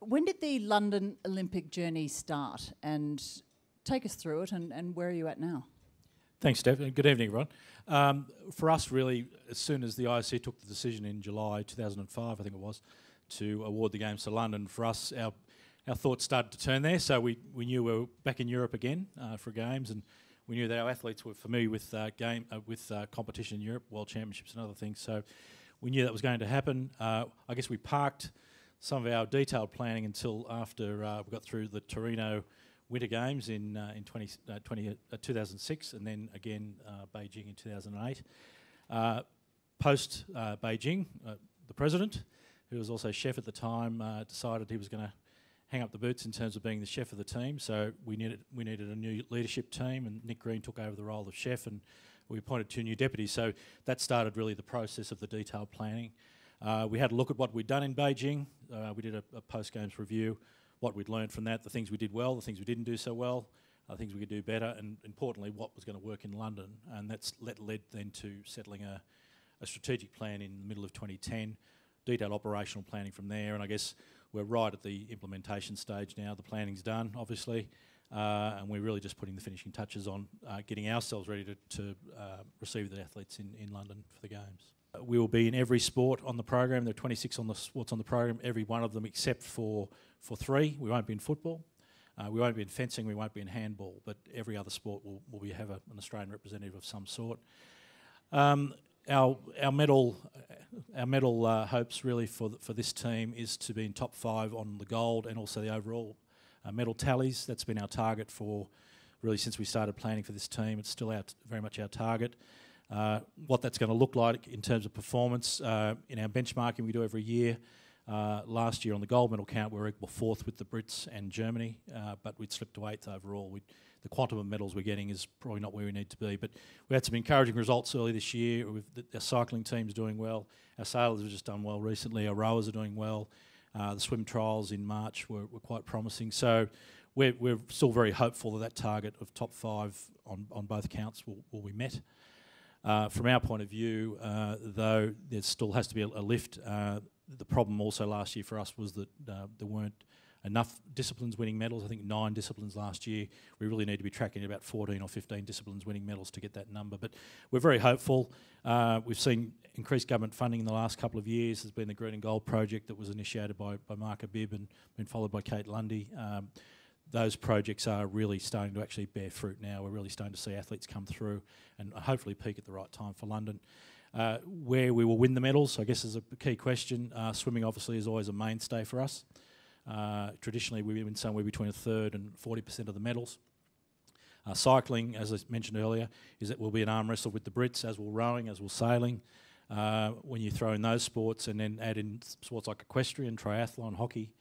When did the London Olympic journey start? And take us through it, and where are you at now? Thanks, Steph, and good evening, everyone. For us, really, as soon as the AOC took the decision in July 2005, I think it was, to award the Games to London, for us, our thoughts started to turn there. So we knew we were back in Europe again for Games, and we knew that our athletes were familiar with competition in Europe, World Championships and other things. So we knew that was going to happen. I guess we parked some of our detailed planning until after we got through the Torino Winter Games in 2006, and then again Beijing in 2008. Post Beijing, the president, who was also chef at the time, decided he was going to hang up the boots in terms of being the chef of the team. So we needed a new leadership team, and Nick Green took over the role of chef, and we appointed 2 new deputies. So that started really the process of the detailed planning. We had a look at what we'd done in Beijing. We did a post-games review, what we'd learned from that, the things we did well, the things we didn't do so well, the things we could do better, and importantly, what was going to work in London. And that led then to settling a strategic plan in the middle of 2010, detailed operational planning from there, and I guess we're right at the implementation stage now. The planning's done, obviously, and we're really just putting the finishing touches on getting ourselves ready to receive the athletes in London for the Games. We will be in every sport on the program. There are 26 sports on the program, every one of them except for 3. We won't be in football, we won't be in fencing, we won't be in handball, but every other sport will have an Australian representative of some sort. Our medal hopes really for this team is to be in top 5 on the gold and also the overall medal tallies. That's been our target for really since we started planning for this team. It's still very much our target. What that's going to look like in terms of performance in our benchmarking we do every year. Last year on the gold medal count we were equal 4th with the Brits and Germany, but we'd slipped to 8th overall. The quantum of medals we're getting is probably not where we need to be, but we had some encouraging results early this year. Our cycling team's doing well, our sailors have just done well recently, our rowers are doing well, the swim trials in March were quite promising. So we're still very hopeful that target of top 5 on both counts will be met. From our point of view, though, there still has to be a lift. The problem also last year for us was that there weren't enough disciplines winning medals. I think 9 disciplines last year. We really need to be tracking about 14 or 15 disciplines winning medals to get that number. But we're very hopeful. We've seen increased government funding in the last couple of years. There's been the Green and Gold project that was initiated by Mark Abib and been followed by Kate Lundy. Those projects are really starting to actually bear fruit now. We're really starting to see athletes come through and hopefully peak at the right time for London. Where we will win the medals, I guess, is a key question. Swimming obviously is always a mainstay for us. Traditionally we win somewhere between a third and 40% of the medals. Cycling, as I mentioned earlier, will be an arm wrestle with the Brits, as will rowing, as will sailing. When you throw in those sports and then add in sports like equestrian, triathlon, hockey,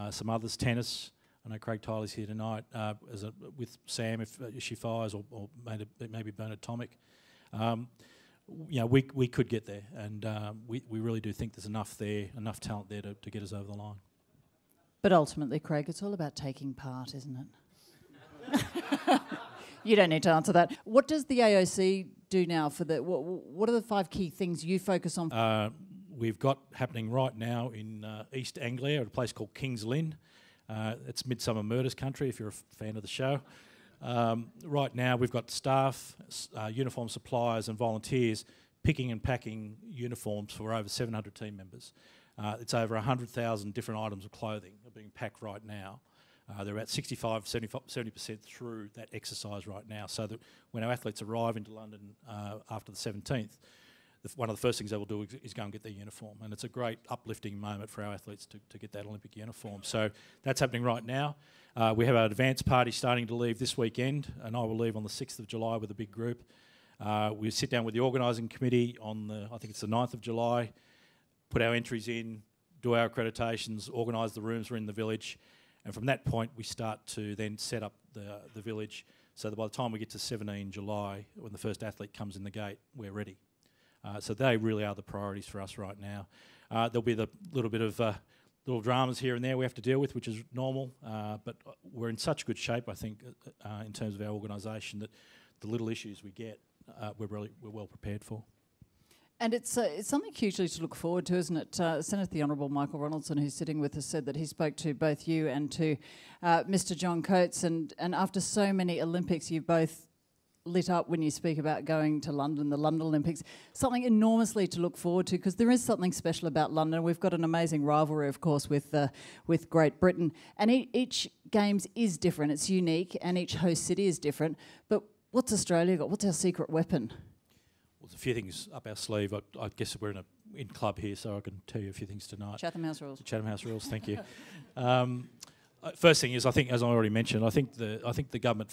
some others, tennis. I know Craig Tyler's here tonight with Sam if she fires, or maybe Bernard Tomic. We could get there, and we really do think there's enough talent there to get us over the line. But ultimately, Craig, it's all about taking part, isn't it? You don't need to answer that. What does the AOC do now for what are the 5 key things you focus on? We've got happening right now in East Anglia at a place called Kings Lynn. It's Midsummer Murders country if you're a fan of the show. Right now we've got staff, uniform suppliers and volunteers picking and packing uniforms for over 700 team members. It's over 100,000 different items of clothing are being packed right now. They're about 70% through that exercise right now, so that when our athletes arrive into London after the 17th, one of the first things they will do is go and get their uniform, and it's a great uplifting moment for our athletes to get that Olympic uniform. So that's happening right now. We have our advance party starting to leave this weekend, and I will leave on the 6th of July with a big group. We sit down with the organising committee on I think it's the 9th of July, put our entries in, do our accreditations, organise the rooms we're in the village, and from that point we start to then set up the village so that by the time we get to 17 July, when the first athlete comes in the gate, we're ready. So they really are the priorities for us right now. There'll be the little bit of little dramas here and there we have to deal with, which is normal, but we're in such good shape, I think, in terms of our organisation, that the little issues we get, we're well prepared for. And it's something hugely to look forward to, isn't it? Senator the Honourable Michael Ronaldson, who's sitting with us, said that he spoke to both you and to Mr John Coates, and after so many Olympics, you've both lit up when you speak about going to London, the London Olympics. Something enormously to look forward to, because there is something special about London. We've got an amazing rivalry, of course, with Great Britain, and each Games is different. It's unique, and each host city is different. But what's Australia got? What's our secret weapon? Well, there's a few things up our sleeve. I guess we're in club here, so I can tell you a few things tonight. Chatham House rules. Chatham House rules. Thank you. First thing is, I think, as I already mentioned, I think the government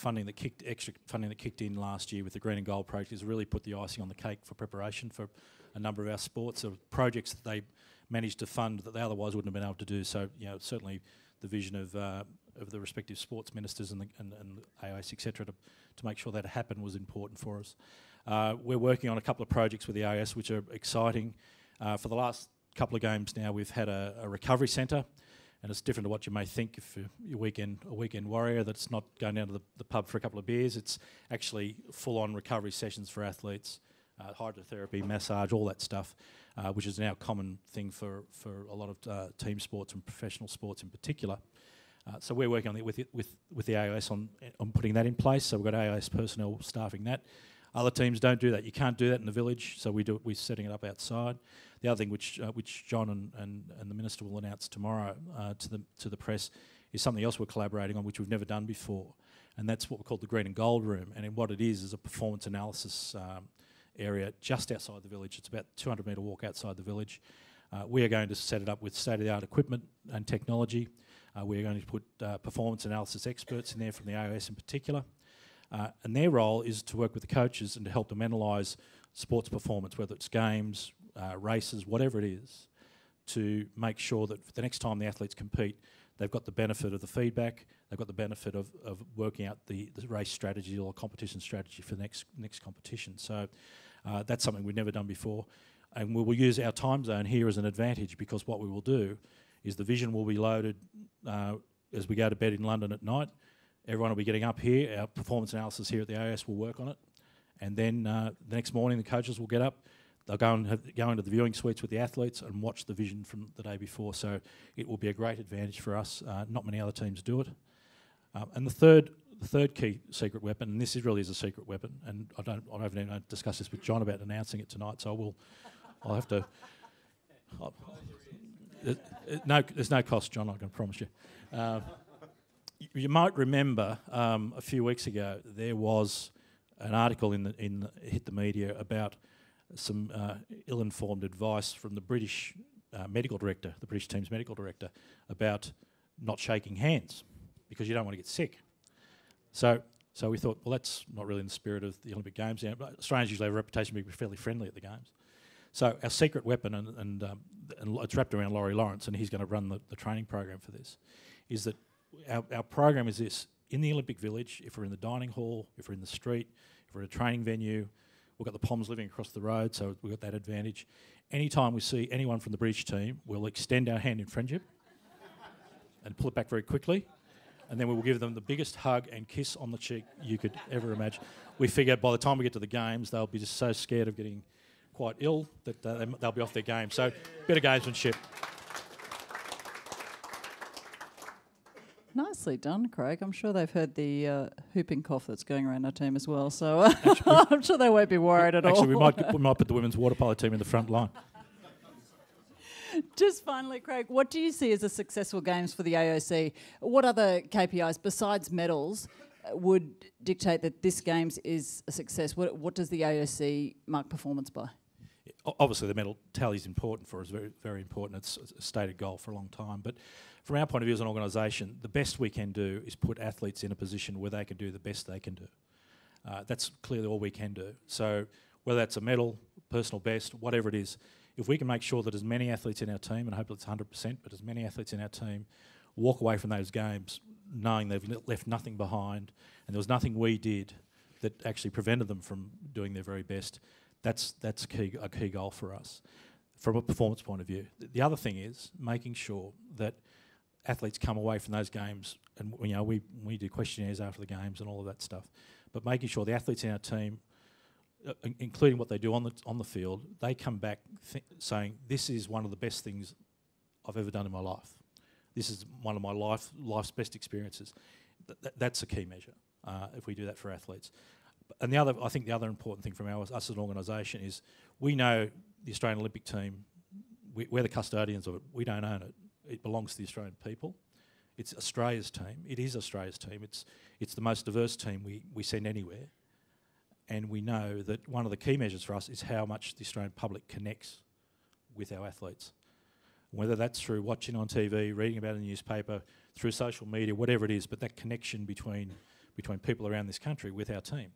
extra funding that kicked in last year with the Green and Gold project has really put the icing on the cake for preparation for a number of our sports, or projects that they managed to fund that they otherwise wouldn't have been able to do. So, certainly the vision of the respective sports ministers and AOC, etc., to make sure that happened was important for us. We're working on a couple of projects with the AOS which are exciting. For the last couple of games now, we've had a recovery centre. And it's different to what you may think if you're a weekend warrior, that it's not going down to the pub for a couple of beers. It's actually full-on recovery sessions for athletes, hydrotherapy, massage, all that stuff, which is now a common thing for a lot of team sports and professional sports in particular. So we're working on it with the AOS on putting that in place. So we've got AOS personnel staffing that. Other teams don't do that. You can't do that in the village, so we're setting it up outside. The other thing which John and the Minister will announce tomorrow to the press is something else we're collaborating on, which we've never done before, and that's what we call the Green and Gold Room. And what it is a performance analysis area just outside the village. It's about a 200-metre walk outside the village. We are going to set it up with state-of-the-art equipment and technology. We're going to put performance analysis experts in there from the AOS in particular. And their role is to work with the coaches and to help them analyse sports performance, whether it's games, races, whatever it is, to make sure that for the next time the athletes compete, they've got the benefit of the feedback, they've got the benefit of working out the race strategy or competition strategy for the next competition. So that's something we've never done before. And we will use our time zone here as an advantage, because what we will do is the vision will be loaded as we go to bed in London at night. Everyone will be getting up here. Our performance analysis here at the AOS will work on it. And then the next morning the coaches will get up. They'll go into the viewing suites with the athletes and watch the vision from the day before. So it will be a great advantage for us. Not many other teams do it. And the third key secret weapon, and this really is a secret weapon, and I haven't even discussed this with John about announcing it tonight, so I'll have to... there's no cost, John, I can promise you. You might remember a few weeks ago there was an article hit the media about some ill-informed advice from the British medical director, the British team's medical director, about not shaking hands because you don't want to get sick. So we thought, well, that's not really in the spirit of the Olympic Games. But Australians usually have a reputation of being fairly friendly at the Games. So our secret weapon, and it's wrapped around Laurie Lawrence, and he's going to run the training program for this, is that our program is this: in the Olympic Village, if we're in the dining hall, if we're in the street, if we're at a training venue, we've got the Poms living across the road, so we've got that advantage. Anytime we see anyone from the British team, we'll extend our hand in friendship and pull it back very quickly, and then we will give them the biggest hug and kiss on the cheek you could ever imagine. We figure by the time we get to the Games, they'll be just so scared of getting quite ill that they'll be off their game. So, bit of gamesmanship. Nicely done, Craig. I'm sure they've heard the whooping cough that's going around our team as well, so I'm sure they won't be worried at all. Actually, we might put the women's water polo team in the front line. Just finally, Craig, what do you see as a successful Games for the AOC? What other KPIs, besides medals, would dictate that this Games is a success? What does the AOC mark performance by? Obviously, the medal tally is important for us, very, very important. It's a stated goal for a long time. But from our point of view as an organisation, the best we can do is put athletes in a position where they can do the best they can do. That's clearly all we can do. So whether that's a medal, personal best, whatever it is, if we can make sure that as many athletes in our team, and I hope it's 100%, but as many athletes in our team walk away from those Games knowing they've left nothing behind and there was nothing we did that actually prevented them from doing their very best, that's a key goal for us from a performance point of view. The other thing is making sure that athletes come away from those Games, and we do questionnaires after the Games and all of that stuff, but making sure the athletes in our team including what they do on the field, they come back saying, this is one of the best things I've ever done in my life. This is one of my life's best experiences. That's a key measure if we do that for athletes. And I think the other important thing from us as an organisation is we know the Australian Olympic team, we're the custodians of it. We don't own it. It belongs to the Australian people. It's Australia's team. It is Australia's team. It's the most diverse team we send anywhere. And we know that one of the key measures for us is how much the Australian public connects with our athletes. Whether that's through watching on TV, reading about it in the newspaper, through social media, whatever it is, but that connection between people around this country with our team.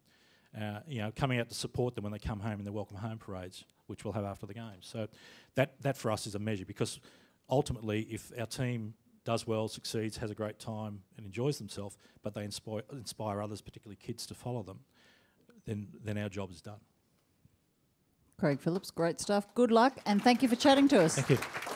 Coming out to support them when they come home in their welcome home parades, which we'll have after the games. So that for us is a measure, because ultimately if our team does well, succeeds, has a great time and enjoys themselves, but they inspire others, particularly kids, to follow them, then our job is done. Craig Phillips, great stuff. Good luck, and thank you for chatting to us. Thank you.